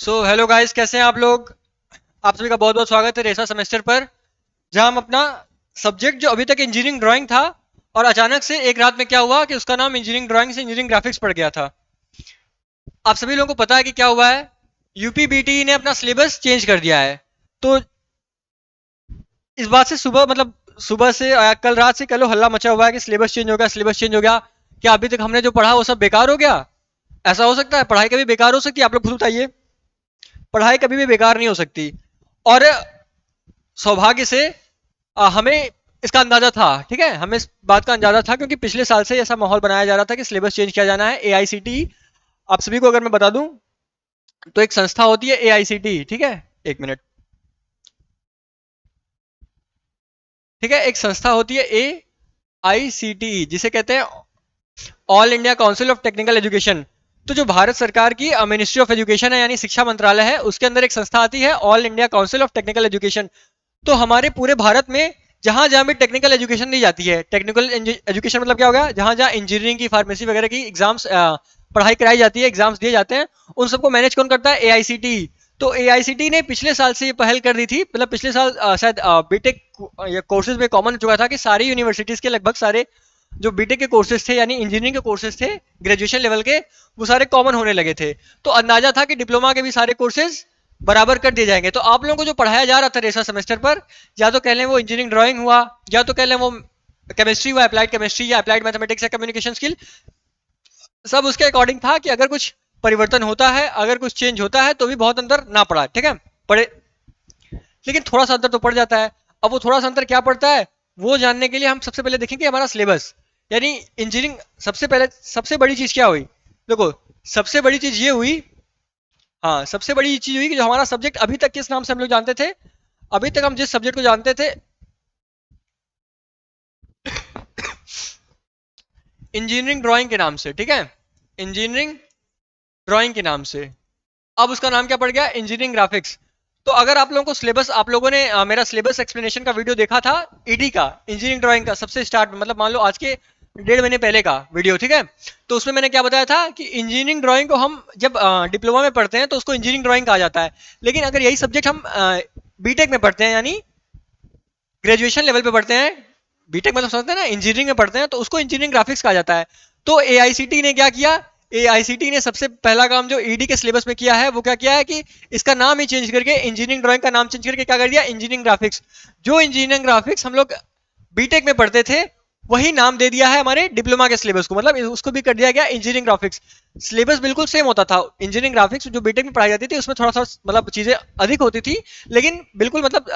Hello guys, कैसे हैं आप लोग। आप सभी का बहुत बहुत स्वागत है रेसा सेमेस्टर पर, जहां हम अपना सब्जेक्ट जो अभी तक इंजीनियरिंग ड्राइंग था और अचानक से एक रात में क्या हुआ कि उसका नाम इंजीनियरिंग ड्राइंग से इंजीनियरिंग ग्राफिक्स पड़ गया था। आप सभी लोगों को पता है कि क्या हुआ है। यूपीबीटी ने अपना सिलेबस चेंज कर दिया है। तो इस बात से सुबह सुबह से कल रात से कल हल्ला मचा हुआ है कि सिलेबस चेंज हो गया, सिलेबस चेंज हो गया। क्या अभी तक हमने जो पढ़ा वो सब बेकार हो गया? ऐसा हो सकता है? पढ़ाई कभी बेकार हो सकती है? आप लोग खुद बताइए। पढ़ाई कभी भी बेकार नहीं हो सकती। और सौभाग्य से हमें इसका अंदाजा था। ठीक है, हमें इस बात का अंदाजा था क्योंकि पिछले साल से ऐसा माहौल बनाया जा रहा था कि सिलेबस चेंज किया जाना है। एआईसीटी, आप सभी को अगर मैं बता दूं तो एक संस्था होती है एआईसीटी। ठीक है, एक मिनट। ठीक है, एक संस्था होती है एआईसीटी जिसे कहते हैं all India council of technical education. तो जो भारत सरकार की मिनिस्ट्री ऑफ एजुकेशन है यानी शिक्षा मंत्रालय है, उसके अंदर एक संस्था आती है all India council of technical education. तो हमारे पूरे भारत में जहां जहां भी टेक्निकल एजुकेशन दी जाती है, टेक्निकल एजुकेशन मतलब क्या होगा, जहां जहां इंजीनियरिंग की, फार्मेसी वगैरह की एग्जाम्स पढ़ाई कराई जाती है, एग्जाम्स दिए जाते हैं, उन सबको मैनेज कौन करता है? एआईसीटी। तो एआईसीटी ने पिछले साल से ये पहल कर दी थी, मतलब पिछले साल शायद बीटेक कोर्सेज में कॉमन हो चुका था कि सारी यूनिवर्सिटीज के लगभग सारे जो बीटेक के कोर्सेज थे यानी इंजीनियरिंग के कोर्सेज थे ग्रेजुएशन लेवल के, वो सारे कॉमन होने लगे थे। तो अंदाजा था कि डिप्लोमा के भी सारे कोर्सेज बराबर कर दिए जाएंगे। तो आप लोगों को जो पढ़ाया जा रहा था रेसा सेमेस्टर पर, या तो कह लें वो इंजीनियरिंग ड्राइंग हुआ, या तो कह लें वो केमिस्ट्री हुआ, अप्लाइड केमिस्ट्री या अप्लाइड मैथमेटिक्स या कम्युनिकेशन स्किल, सब उसके अकॉर्डिंग था कि अगर कुछ परिवर्तन होता है, अगर कुछ चेंज होता है तो भी बहुत अंतर ना पड़ा। ठीक है, पड़े, लेकिन थोड़ा सा अंतर तो पड़ जाता है। अब वो थोड़ा सा अंतर क्या पड़ता है, वो जानने के लिए हम सबसे पहले देखेंगे हमारा सिलेबस। यानी इंजीनियरिंग सबसे पहले सबसे बड़ी चीज क्या हुई? देखो, सबसे बड़ी चीज ये हुई, हाँ सबसे बड़ी चीज हुई कि जो हमारा सब्जेक्ट अभी तक किस नाम से हम लोग जानते थे, अभी तक हम जिस सब्जेक्ट को जानते थे इंजीनियरिंग ड्राइंग के नाम से। ठीक है, इंजीनियरिंग ड्राइंग के नाम से, अब उसका नाम क्या पड़ गया? Engineering graphics. तो अगर आप लोगों को सिलेबस, आप लोगों ने मेरा सिलेबस एक्सप्लेनेशन का वीडियो देखा था, ईडी का, इंजीनियरिंग ड्राइंग का, सबसे स्टार्ट में, मतलब मान लो आज के 1.5 महीने पहले का वीडियो। ठीक है, तो उसमें मैंने क्या बताया था कि इंजीनियरिंग ड्राइंग को हम जब डिप्लोमा में पढ़ते हैं तो उसको इंजीनियरिंग ड्राइंग कहा जाता है। लेकिन अगर यही सब्जेक्ट हम बीटेक में पढ़ते हैं यानी ग्रेजुएशन लेवल पे पढ़ते हैं, बीटेक मतलब समझते हैं ना, इंजीनियरिंग में पढ़ते हैं, तो उसको इंजीनियरिंग ग्राफिक्स कहा जाता है। तो एआईसीटी ने क्या किया, एआईसीटी ने सबसे पहला काम जो ईडी के सिलेबस में किया है वो क्या किया है कि इसका नाम ही चेंज करके, इंजीनियरिंग ड्राइंग का नाम चेंज करके क्या कर दिया? Engineering graphics. जो इंजीनियरिंग ग्राफिक्स हम लोग बीटेक में पढ़ते थे, वही नाम दे दिया है हमारे डिप्लोमा के सिलेबस को, मतलब उसको भी कर दिया गया इंजीनियरिंग ग्राफिक्स। सिलेबस बिल्कुल सेम होता था। इंजीनियरिंग ग्राफिक्स जो बीटेक में पढ़ाई जाती थी उसमें थोड़ा सा मतलब चीजें अधिक होती थी, लेकिन बिल्कुल मतलब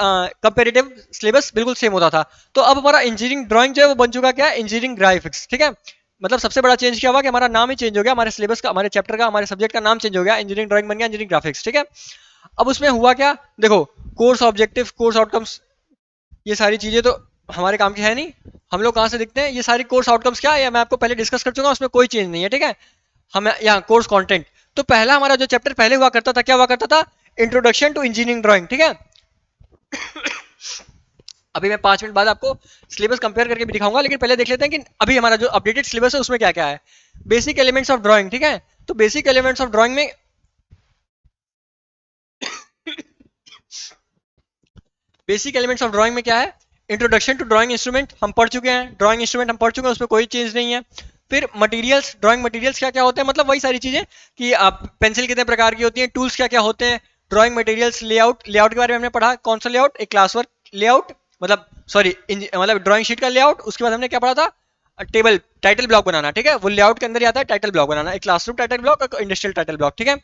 कंपेरेटिव सिलेबस बिल्कुल सेम होता था। तो अब हमारा इंजीनियरिंग ड्राइंग जो है वो बन चुका क्या? Engineering graphics. ठीक है, मतलब सबसे बड़ा चेंज क्या हुआ कि हमारा नाम ही चेंज हो गया, हमारे सिलेबस का, हमारे चैप्टर का, हमारे सब्जेक्ट का नाम चेंज हो गया, इंजीनियरिंग ड्राइंग बन गया इंजीनियरिंग ग्राफिक्स। ठीक है, अब उसमें हुआ क्या, देखो, कोर्स ऑब्जेक्टिव, कोर्स आउटकम्स, ये सारी चीजें तो हमारे काम की है नहीं। हम लोग कहाँ से दिखते हैं? ये सारी कोर्स आउटकम्स क्या है मैं आपको पहले डिस्कस कर चुका हूँ, उसमें कोई चेंज नहीं है। ठीक है, हम यहाँ कोर्स कंटेंट, तो पहला हमारा जो चैप्टर पहले हुआ करता था, क्या हुआ करता था? Introduction to engineering drawing. ठीक है, अभी मैं 5 मिनट बाद आपको सिलेबस कंपेयर करके भी दिखाऊंगा, लेकिन पहले देख लेते हैं कि अभी हमारा जो अपडेटेड सिलेबस है उसमें क्या क्या है। Basic elements of drawing. ठीक है, तो बेसिक एलिमेंट्स ऑफ ड्राइंग में बेसिक एलिमेंट्स ऑफ ड्राइंग में क्या है? इंट्रोडक्शन टू ड्राइंग इंस्ट्रूमेंट हम पढ़ चुके हैं, ड्राइंग इंस्ट्रूमेंट हम पढ़ चुके हैं, उसमें कोई चेंज नहीं है। फिर मटेरियल्स, ड्राइंग मटेरियल्स क्या क्या होते हैं, मतलब वही सारी चीजें कि आप पेंसिल कितने प्रकार की होती हैं, टूल्स क्या क्या होते हैं, ड्राइंग मटेरियल्स, लेआउट, लेआउट के बारे में हमने पढ़ा। कौन सा लेआउट? एक क्लास वर्क लेआउट, मतलब सॉरी मतलब ड्राइंग शीट का लेआउट। उसके बाद हमने क्या पढ़ा था? टेबल, टाइटल ब्लॉक बनाना। ठीक है, वो लेआउट के अंदर ही आता है टाइटल ब्लॉक बनाना, एक क्लासरूम टाइटल ब्लॉक, एक इंडस्ट्रियल टाइटल ब्लॉक। ठीक है,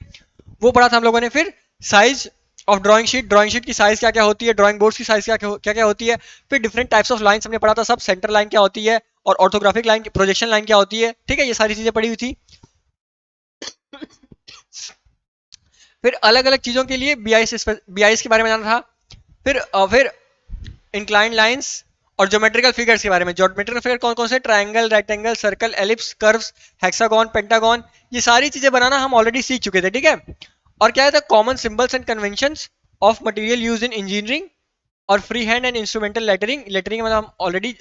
वो पढ़ा था हम लोगों ने। फिर size of drawing sheet, drawing sheet की साइज क्या क्या होती है, ड्राइंग बोर्ड की साइज क्या क्या क्या होती है। फिर डिफरेंट टाइप्स ऑफ लाइंस हमने पढ़ा था सब, सेंटर लाइन क्या होती है और ऑर्थोग्राफिक लाइन, प्रोजेक्शन लाइन क्या होती है। ठीक है, ये सारी चीजें पढ़ी हुई थी। फिर अलग अलग चीजों के लिए बीआईएस के बारे में जाना था। फिर इंक्लाइन लाइंस और ज्योमेट्रिकल फिगर्स के बारे में। ज्योमेट्रिकल फिगर कौन कौन से? Triangle, rectangle, circle, ellipse, curves, hexagon, pentagon, ये सारी चीजें बनाना हम ऑलरेडी सीख चुके थे। ठीक है, और क्या है? Common symbols and conventions of material use in engineering, और free hand and instrumental lettering. Lettering मतलब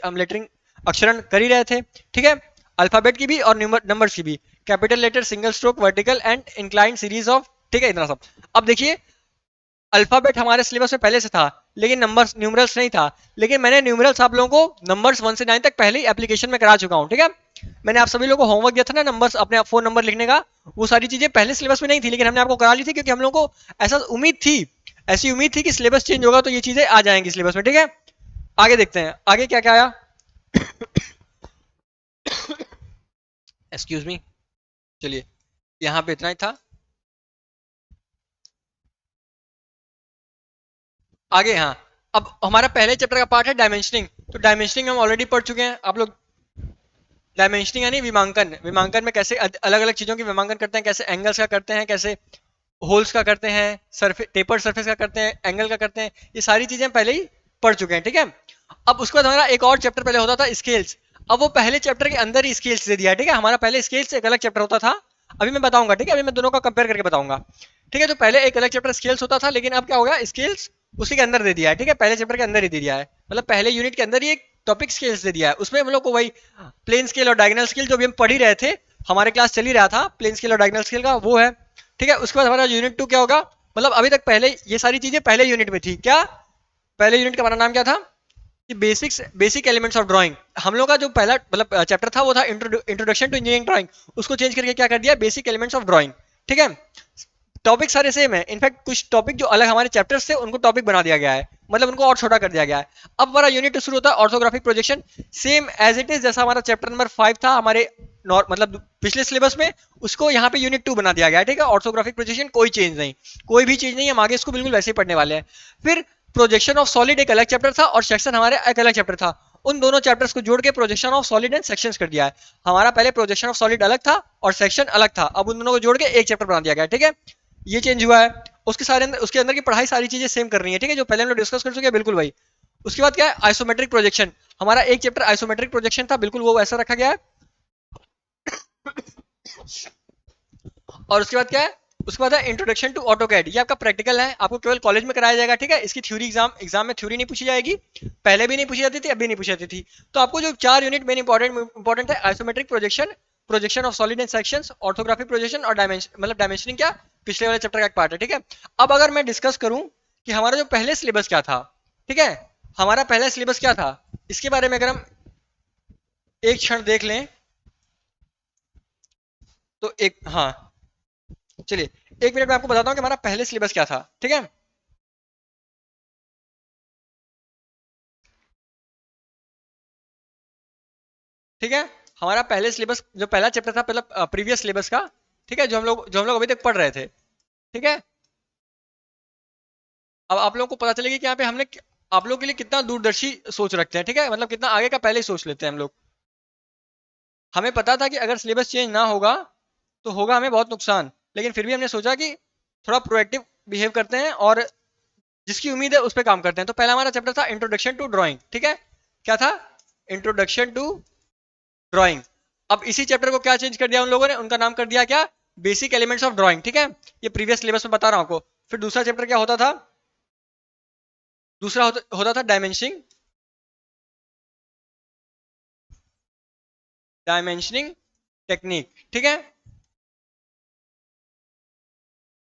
हम लेटरिंग अक्षरण कर ही रहे थे। ठीक है, अल्फाबेट की भी और नंबर्स की भी। Capital letter, single stroke, vertical and incline series of ठीक है, इतना सब। अब देखिए, अल्फाबेट हमारे सिलेबस में पहले से था, लेकिन नंबर्स न्यूमरल्स नहीं था। लेकिन मैंने न्यूमरल्स आप लोगों को नंबर्स 1 से 9 तक पहले ही एप्लीकेशन में करा चुका हूँ, ठीक है। मैंने आप सभी लोगों को होमवर्क दिया था ना, नंबर्स अपने फोन नंबर लिखने का, वो सारी चीजें पहले सिलेबस में नहीं थी, लेकिन हमने आपको करा ली थी, क्योंकि हम लोग को ऐसा उम्मीद थी, ऐसी उम्मीद थी कि सिलेबस चेंज होगा तो ये चीजें आ जाएंगी सिलेबस में, ठीक है। आगे देखते हैं आगे क्या क्या आया। एक्सक्यूज मी, चलिए, यहाँ पे इतना ही था। आगे, हाँ, अब हमारा पहले चैप्टर का पार्ट है डायमेंशनिंग। तो डायमेंशनिंग हम ऑलरेडी पढ़ चुके हैं आप लोग। डायमेंशनिंग यानी विमांकन, विमांकन में कैसे अलग अलग चीजों की विमांकन करते हैं, कैसे एंगल्स का करते हैं, कैसे होल्स का करते हैं, सरफेस टेपर्ड सरफेस का करते हैं, एंगल का करते हैं, ये सारी चीजें हम पहले ही पढ़ चुके हैं, ठीक है। अब उसके बाद हमारा एक और चैप्टर पहले होता था स्केल्स। अब वो पहले चैप्टर के अंदर ही स्केल्स दे दिया है, ठीक है। हमारा पहले स्केल्स एक अलग चैप्टर होता था, अभी मैं बताऊंगा, ठीक है, अभी मैं दोनों का कंपेयर करके बताऊंगा, ठीक है। तो पहले एक अलग चैप्टर स्केल्स होता था, लेकिन अब क्या हो गया, स्केल्स उसी के अंदर दे दिया है, ठीक है, पहले चैप्टर के अंदर ही दे दिया है, मतलब पहले यूनिट के अंदर ही एक टॉपिक स्केल्स दे दिया है। उसमें हम लोग को वही प्लेन स्केल और डायगोनल स्केल जो भी हम पढ़ ही रहे थे, हमारे क्लास चल ही रहा था प्लेन स्केल और डायगोनल स्केल का, वो है, ठीक है। उसके बाद हमारा यूनिट 2 क्या होगा, मतलब अभी तक पहले ये सारी चीजें पहले यूनिट में थी, क्या पहले यूनिट का हमारा नाम क्या था कि बेसिक एलिमेंट्स ऑफ ड्राइंग। हम लोग का जो पहला मतलब चैप्टर था वो था इंट्रोडक्शन टू इंजीनियरिंग ड्राइंग, उसको चेंज करके क्या कर दिया, बेसिक एलिमेंट्स ऑफ ड्राइंग, ठीक है। टॉपिक सारे सेम है, इनफैक्ट कुछ टॉपिक जो अलग हमारे चैप्टर्स थे उनको टॉपिक बना दिया गया है, मतलब उनको और छोटा कर दिया गया है। अब हमारा यूनिट शुरू होता है orthographic projection, same as it is जैसा हमारा चैप्टर नंबर 5 था हमारे मतलब पिछले सिलेबस में, उसको यहाँ पे यूनिट 2 बना दिया गया है, ठीक है। ऑर्थोग्राफिक प्रोजेक्शन कोई चेंज नहीं, कोई भी चीज नहीं, हम आगे इसको बिल्कुल वैसे ही पढ़ने वाले हैं। फिर प्रोजेक्शन ऑफ सॉलिड एक अलग चैप्टर था और सेक्शन हमारे एक अलग चैप्टर था, उन दोनों चैप्टर्स को जोड़ के projection of solid and sections कर दिया है। हमारा पहले प्रोजेक्शन ऑफ सॉलिड अलग था और सेक्शन अलग था, अब उन दोनों को जोड़ के एक चैप्टर बना दिया गया है, ठीक है। ये चेंज हुआ है। उसके सारे अंदर उसके अंदर की पढ़ाई सारी चीजें सेम कर रही है, ठीक है, जो पहले हम लोग डिस्कस कर चुके हैं, बिल्कुल वही। उसके बाद क्या है, आइसोमेट्रिक प्रोजेक्शन, हमारा एक चैप्टर आइसोमेट्रिक प्रोजेक्शन था, बिल्कुल वो वैसा रखा गया है। और उसके बाद क्या है, उसके बाद है इंट्रोडक्शन टू ऑटोकैड, ये आपका प्रैक्टिकल है, आपको केवल कॉलेज में कराया जाएगा, ठीक है। इसकी थ्योरी एग्जाम में थ्योरी नहीं पूछी जाएगी, पहले भी नहीं पूछी जाती थी, अभी नहीं पूछी जाती थी। तो आपको जो 4 यूनिट मेन इंपॉर्टेंट है, isometric projection, projection of solid and sections, orthographic projection और डायमेंशन, मतलब डायमेंशनिंग क्या पिछले वाले चैप्टर का एक पार्ट है, ठीक है। अब अगर मैं डिस्कस करूं कि हमारा जो पहले सिलेबस क्या था, ठीक है, हमारा पहला सिलेबस क्या था, इसके बारे में अगर हम एक क्षण देख लें, तो एक, हाँ, चलिए, 1 मिनट में आपको बताता हूँ कि हमारा पहले सिलेबस क्या था, ठीक है। ठीक है, हमारा पहले सिलेबस जो पहला चैप्टर था, पहला प्रीवियस सिलेबस का, ठीक है, जो हम लोग अभी तक पढ़ रहे थे, ठीक है। अब आप लोगों को पता चलेगा कि यहाँ पे हमने आप लोगों के लिए कितना दूरदर्शी सोच रखते हैं, ठीक है, मतलब कितना आगे का पहले ही सोच लेते हैं हम लोग। हमें पता था कि अगर सिलेबस चेंज ना होगा तो होगा हमें बहुत नुकसान, लेकिन फिर भी हमने सोचा कि थोड़ा प्रोएक्टिव बिहेव करते हैं और जिसकी उम्मीद है उस पर काम करते हैं। तो पहला हमारा चैप्टर था इंट्रोडक्शन टू ड्राइंग, ठीक है, क्या था, इंट्रोडक्शन टू ड्राइंग। अब इसी चैप्टर को क्या चेंज कर दिया उन लोगों ने, उनका नाम कर दिया क्या, बेसिक एलिमेंट्स ऑफ ड्राइंग, ठीक है। ये प्रीवियस सिलेबस में बता रहा हूं आपको। फिर दूसरा चैप्टर क्या होता था, दूसरा होता था डायमेंशनिंग, डायमेंशनिंग टेक्निक, ठीक है।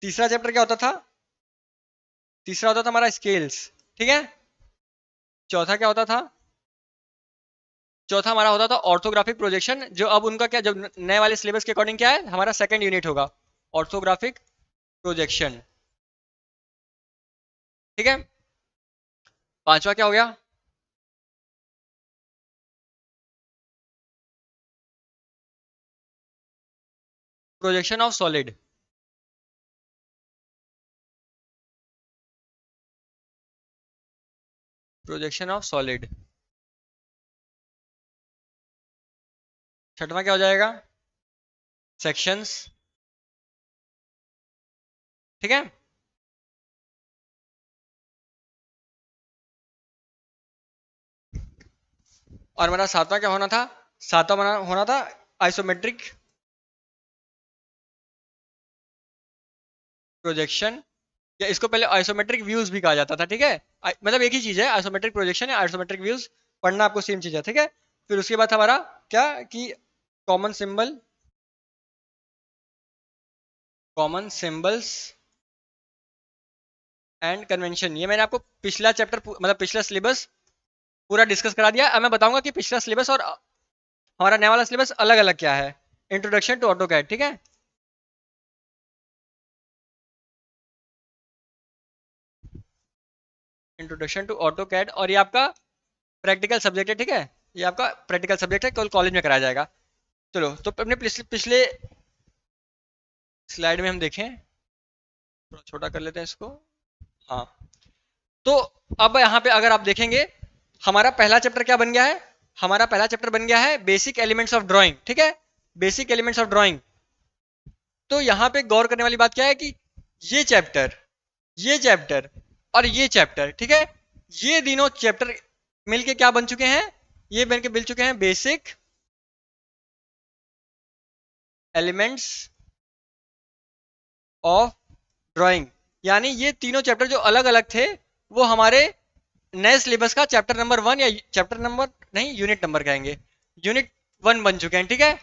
तीसरा चैप्टर क्या होता था, तीसरा होता था हमारा स्केल्स, ठीक है। चौथा क्या होता था, चौथा हमारा होता था ऑर्थोग्राफिक प्रोजेक्शन, जो अब उनका क्या, जब नए वाले सिलेबस के अकॉर्डिंग क्या है, हमारा सेकंड यूनिट होगा, ऑर्थोग्राफिक प्रोजेक्शन, ठीक है। पांचवा क्या हो गया, projection of solid, projection of solid. छठवां क्या हो जाएगा, सेक्शंस, ठीक है। और हमारा सातवां क्या होना था, सातवां हमारा होना था आइसोमेट्रिक प्रोजेक्शन, या इसको पहले आइसोमेट्रिक व्यूज भी कहा जाता था, ठीक है। मतलब एक ही चीज है, आइसोमेट्रिक प्रोजेक्शन या आइसोमेट्रिक व्यूज, पढ़ना आपको सेम चीज है, ठीक है। फिर उसके बाद हमारा क्या कि common symbol, common symbols and convention, ये मैंने आपको पिछला चैप्टर मतलब पिछला सिलेबस पूरा डिस्कस करा दिया। अब मैं बताऊंगा कि पिछला सिलेबस और हमारा नया वाला सिलेबस अलग अलग क्या है। इंट्रोडक्शन टू ऑटोकैड, ठीक है। इंट्रोडक्शन टू ऑटोकैड, और ये आपका प्रैक्टिकल सब्जेक्ट है, ठीक है। ये आपका प्रैक्टिकल सब्जेक्ट है, कल कॉलेज में कराया जाएगा। चलो तो अपने पिछले स्लाइड में हम देखें, थोड़ा छोटा कर लेते हैं इसको। हाँ, तो अब यहाँ पे अगर आप देखेंगे हमारा पहला चैप्टर क्या बन गया है, हमारा पहला चैप्टर बन गया है बेसिक एलिमेंट्स ऑफ ड्राइंग, ठीक है। Basic elements of drawing. तो यहाँ पे गौर करने वाली बात क्या है कि ये चैप्टर, ये चैप्टर और ये चैप्टर, ठीक है, ये तीनों चैप्टर मिलके क्या बन चुके हैं, ये बन के मिल चुके हैं बेसिक एलिमेंट्स ऑफ ड्राइंग। यानी ये तीनों चैप्टर जो अलग अलग थे वो हमारे नए सिलेबस का चैप्टर नंबर 1 या चैप्टर नंबर नहीं, यूनिट नंबर कहेंगे, यूनिट 1 बन चुके हैं, ठीक है।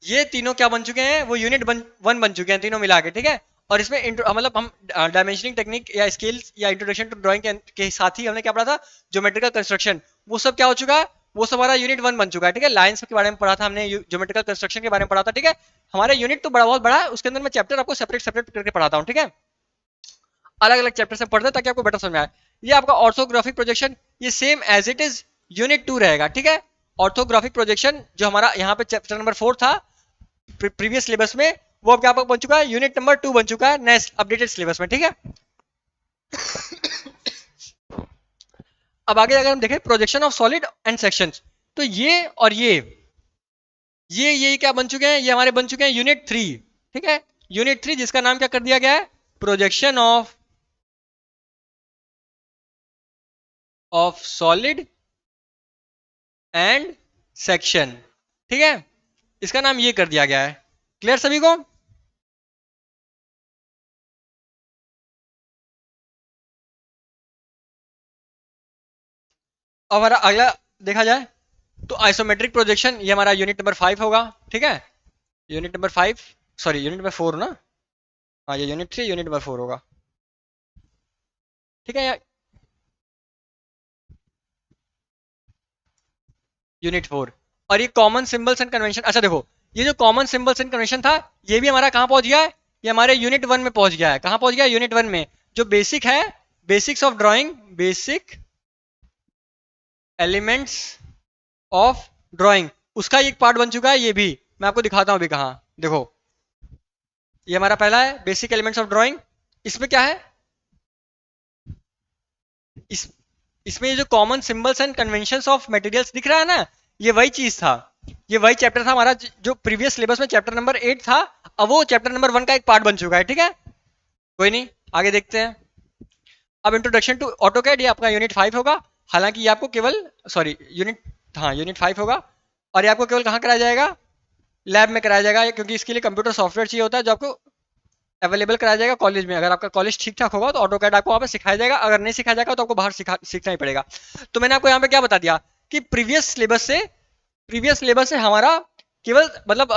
ये तीनों क्या बन चुके हैं, वो यूनिट 1 बन चुके हैं तीनों मिला के, ठीक है। और इसमें मतलब हम डायमेंशनिंग टेक्निक या स्केल्स या इंट्रोडक्शन टू ड्राइंग के साथ ही हमने क्या पढ़ा था, ज्योमेट्रिकल कंस्ट्रक्शन, वो सब क्या हो चुका है, वो सब हमारा यूनिट 1 बन चुका है, ठीक है। लाइंस के बारे में पढ़ा था हमने, ज्योमेट्रिकल कंस्ट्रक्शन के बारे में पढ़ा था, ठीक है। हमारा यूनिट तो बड़ा बहुत बड़ा है, उसके अंदर मैं चैप्टर आपको सेपरेट सेपरेट करके पढ़ाता हूँ, ठीक है। अलग अलग चैप्टर से पढ़ते हैं ताकि आपको बेटर समझ में आए। ये आपका ऑर्थोग्राफिक प्रोजेक्शन, ये same as it is unit 2 रहेगा, ठीक है। ऑर्थोग्राफिक प्रोजेक्शन जो हमारा यहाँ पे चैप्टर नंबर 4 था प्रीवियस सिलेबस में, वो अब क्या बन चुका है, यूनिट नंबर 2 बन चुका है नेक्स्ट अपडेटेड सिलेबस में, ठीक है। अब आगे अगर हम देखें projection of solid and sections, तो ये और ये क्या बन चुके हैं, ये हमारे बन चुके हैं यूनिट 3, ठीक है। यूनिट 3 जिसका नाम क्या कर दिया गया है, projection of solid and section, ठीक है। इसका नाम ये कर दिया गया है। क्लियर सभी को। अब हमारा अगला देखा जाए तो आइसोमेट्रिक प्रोजेक्शन, ये हमारा यूनिट नंबर 5 होगा, ठीक है। Unit number 5, sorry unit number 4 ना, हाँ ये यूनिट 3 यूनिट नंबर 4 होगा, ठीक है। यूनिट 4, और ये कॉमन सिंबल्स एंड कन्वेंशन। अच्छा देखो, ये जो कॉमन सिंबल्स एंड कन्वेंशन था, ये भी हमारा कहाँ पहुंच गया है, ये हमारे यूनिट 1 में पहुंच गया है। कहाँ पहुंच गया है, यूनिट 1 में। जो बेसिक है, basics of drawing, basic elements of drawing, उसका एक पार्ट बन चुका है ये भी। मैं आपको दिखाता हूं अभी कहाँ, देखो ये हमारा पहला है बेसिक एलिमेंट्स ऑफ ड्राइंग। इसमें क्या है, इस इसमें ये जो common symbols and conventions of materials दिख रहा है ना, ये वही चीज था, ये वही चैप्टर था हमारा जो प्रीवियस सिलेबस में चैप्टर नंबर 8 था। अब वो चैप्टर नंबर 1 का एक पार्ट बन चुका है, ठीक है। कोई नहीं, आगे देखते हैं। अब इंट्रोडक्शन टू ऑटोकैड, ये आपका यूनिट 5 होगा। हालांकि ये आपको केवल, सॉरी यूनिट, हाँ यूनिट 5 होगा। और ये आपको केवल कहाँ कराया जाएगा, लैब में कराया जाएगा, क्योंकि इसके लिए कंप्यूटर सॉफ्टवेयर चाहिए होता है जो आपको अवेलेबल कराया जाएगा कॉलेज में। अगर आपका कॉलेज ठीक ठाक होगा तो ऑटोकैड आपको वहाँ पे सिखाया जाएगा, अगर नहीं सिखाया जाएगा तो आपको बाहर सीखना ही पड़ेगा। तो मैंने आपको यहाँ पे क्या बता दिया कि प्रीवियस सिलेबस से हमारा केवल मतलब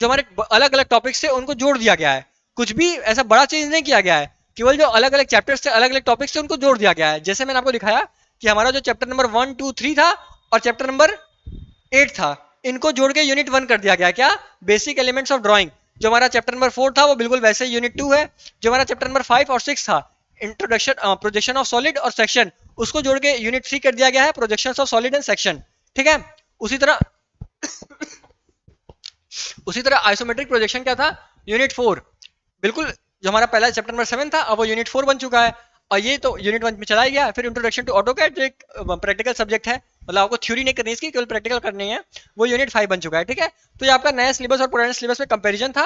जो हमारे अलग अलग टॉपिक्स थे उनको जोड़ दिया गया है। कुछ भी ऐसा बड़ा चेंज नहीं किया गया है, केवल जो अलग अलग चैप्टर्स थे, अलग अलग टॉपिक्स थे, उनको जोड़ दिया गया है। जैसे मैंने आपको दिखाया कि हमारा जो चैप्टर नंबर 1 2 3 था और चैप्टर नंबर 8 था, इनको जोड़ के यूनिट 1 कर दिया गया, क्या, बेसिक एलिमेंट्स ऑफ ड्राइंग। जो हमारा चैप्टर नंबर 4 था वो बिल्कुल वैसे यूनिट 2 है। जो हमारा चैप्टर नंबर 5 और 6 था, इंट्रोडक्शन प्रोजेक्शन ऑफ सॉलिड और सेक्शन, उसको जोड़ के यूनिट 3 कर दिया गया है, projection of solid and section, ठीक है। उसी तरह उसी तरह आइसोमेट्रिक प्रोजेक्शन क्या था, यूनिट 4, बिल्कुल जो हमारा पहला चैप्टर नंबर 7 था, अब वो यूनिट 4 बन चुका है। और ये तो यूनिट 1 में चला ही गया। फिर इंट्रोडक्शन टू ऑटोकैड जो एक प्रैक्टिकल सब्जेक्ट है, मतलब आपको थ्योरी नहीं करनी है इसकी, केवल प्रैक्टिकल करनी है, वो यूनिट 5 बन चुका है, ठीक है। तो ये आपका नया सिलेबस और पुराने सिलेबस में कंपैरिजन था।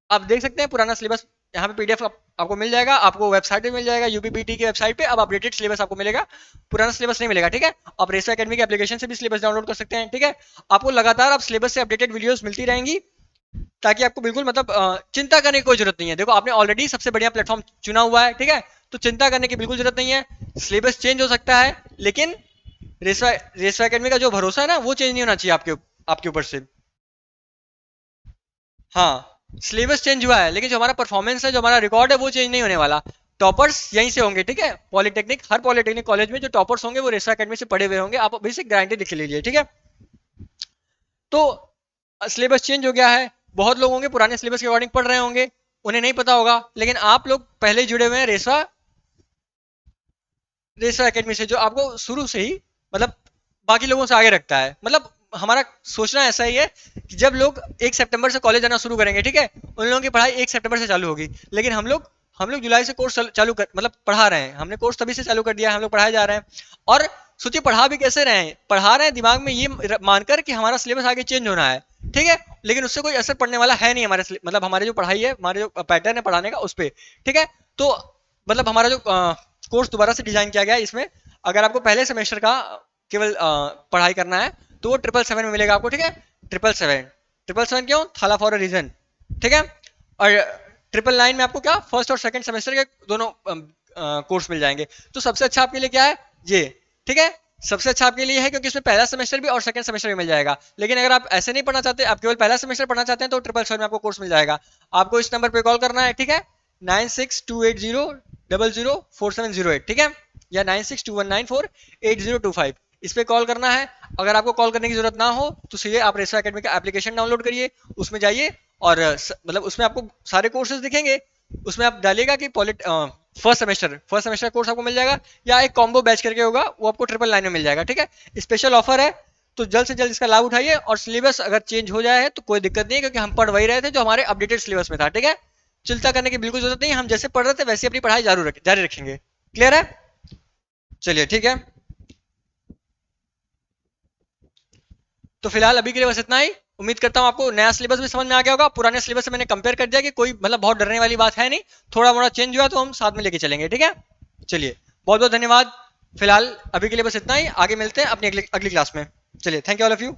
आप देख सकते हैं पुराना सिलेबस यहाँ पे पीडीएफ आपको मिल जाएगा, आपको वेबसाइट पे मिल जाएगा, यूपीपीटी की वेबसाइट पे। अब अपडेटेड सिलेबस आपको मिलेगा, पुराना सिलेबस नहीं मिलेगा, ठीक है। आप रेसो एकेडमी के एप्लीकेशन से भी सिलेबस डाउनलोड कर सकते हैं, ठीक है। आपको लगातार आप सिलेबस से अपडेटेड वीडियोस मिलती रहेंगी, ताकि आपको बिल्कुल मतलब चिंता करने की कोई जरूरत नहीं है। देखो आपने ऑलरेडी सबसे बढ़िया प्लेटफॉर्म चुना हुआ है, ठीक है, तो चिंता करने की बिल्कुल जरूरत नहीं है। सिलेबस चेंज हो सकता है, लेकिन रेसो एकेडमी का जो भरोसा है ना, वो चेंज नहीं होना चाहिए आपके ऊपर से। हाँ, सिलेबस चेंज हुआ है लेकिन जो हमारा परफॉर्मेंस है, जो हमारा रिकॉर्ड है, वो चेंज नहीं होने वाला। टॉपर्स यहीं से होंगे, ठीक है। पॉलिटेक्निक, हर पॉलिटेक्निक कॉलेज में जो टॉपर्स होंगे वो रेसा एकेडमी से पढ़े हुए होंगे, आप अभी से गारंटी लिख लीजिए, ठीक है। तो सिलेबस चेंज हो गया है, बहुत लोग होंगे पुराने सिलेबस के अकॉर्डिंग पढ़ रहे होंगे, उन्हें नहीं पता होगा, लेकिन आप लोग पहले जुड़े हुए हैं रेसा रेसा एकेडमी से, जो आपको शुरू से ही मतलब बाकी लोगों से आगे रखता है। मतलब हमारा सोचना ऐसा ही है कि जब लोग 1 सितंबर से कॉलेज आना शुरू करेंगे, ठीक है, उन लोगों की पढ़ाई 1 सितंबर से चालू होगी, लेकिन हम लोग जुलाई से कोर्स चालू कर मतलब पढ़ा रहे हैं, हमने कोर्स तभी से चालू कर दिया है, हम लोग पढ़ाए जा रहे हैं। और सोचिए पढ़ा भी कैसे रहे हैं, पढ़ा रहे हैं दिमाग में ये मानकर कि हमारा सिलेबस आगे चेंज होना है, ठीक है, लेकिन उससे कोई असर पड़ने वाला है नहीं हमारे मतलब हमारे जो पढ़ाई है, हमारे जो पैटर्न है पढ़ाने का उस पर, ठीक है। तो मतलब हमारा जो कोर्स दोबारा से डिजाइन किया गया है, इसमें अगर आपको पहले सेमेस्टर का केवल पढ़ाई करना है तो वो 777 में मिलेगा आपको, ठीक है। 777 क्यों, थाला फॉर अ रीजन, ठीक है। और 999 में आपको क्या, फर्स्ट और सेकंड सेमेस्टर के दोनों कोर्स मिल जाएंगे। तो सबसे अच्छा आपके लिए क्या है ये, ठीक है, सबसे अच्छा आपके लिए है क्योंकि इसमें पहला सेमेस्टर भी और सेकंड सेमेस्टर भी मिल जाएगा। लेकिन अगर आप ऐसे नहीं पढ़ना चाहते, आप केवल पहला सेमेस्टर पढ़ना चाहते हैं, तो 777 में आपको कोर्स मिल जाएगा। आपको इस नंबर पे कॉल करना है, ठीक है, 9628000470, ठीक है, या 9621948025, इस पे कॉल करना है। अगर आपको कॉल करने की जरूरत ना हो तो सीधे आप रेसा एकेडमी का एप्लीकेशन डाउनलोड करिए, उसमें जाइए और मतलब उसमें आपको सारे कोर्सेज दिखेंगे, उसमें आप डालिएगा कि फर्स्ट सेमेस्टर कोर्स आपको मिल जाएगा, या एक कॉम्बो बैच करके होगा वो आपको 999 में मिल जाएगा, ठीक है। स्पेशल ऑफर है, तो जल्द से जल्द इसका लाभ उठाइए। और सिलेबस अगर चेंज हो जाए तो कोई दिक्कत नहीं है, क्योंकि हम पढ़ वही रहे थे जो हमारे अपडेटेड सिलेबस में था, ठीक है। चिंता करने की बिल्कुल जरूरत नहीं, हम जैसे पढ़ रहे थे वैसे अपनी पढ़ाई जारी रखेंगे। क्लियर है, चलिए ठीक है। तो फिलहाल अभी के लिए बस इतना ही। उम्मीद करता हूँ आपको नया सिलेबस भी समझ में आ गया होगा, पुराने सिलेबस से मैंने कंपेयर कर दिया कि कोई मतलब बहुत डरने वाली बात है नहीं, थोड़ा मोड़ा चेंज हुआ तो हम साथ में लेके चलेंगे, ठीक है। चलिए, बहुत बहुत धन्यवाद। फिलहाल अभी के लिए बस इतना ही, आगे मिलते हैं अपनी अगली अगली क्लास में। चलिए, thank you all of you.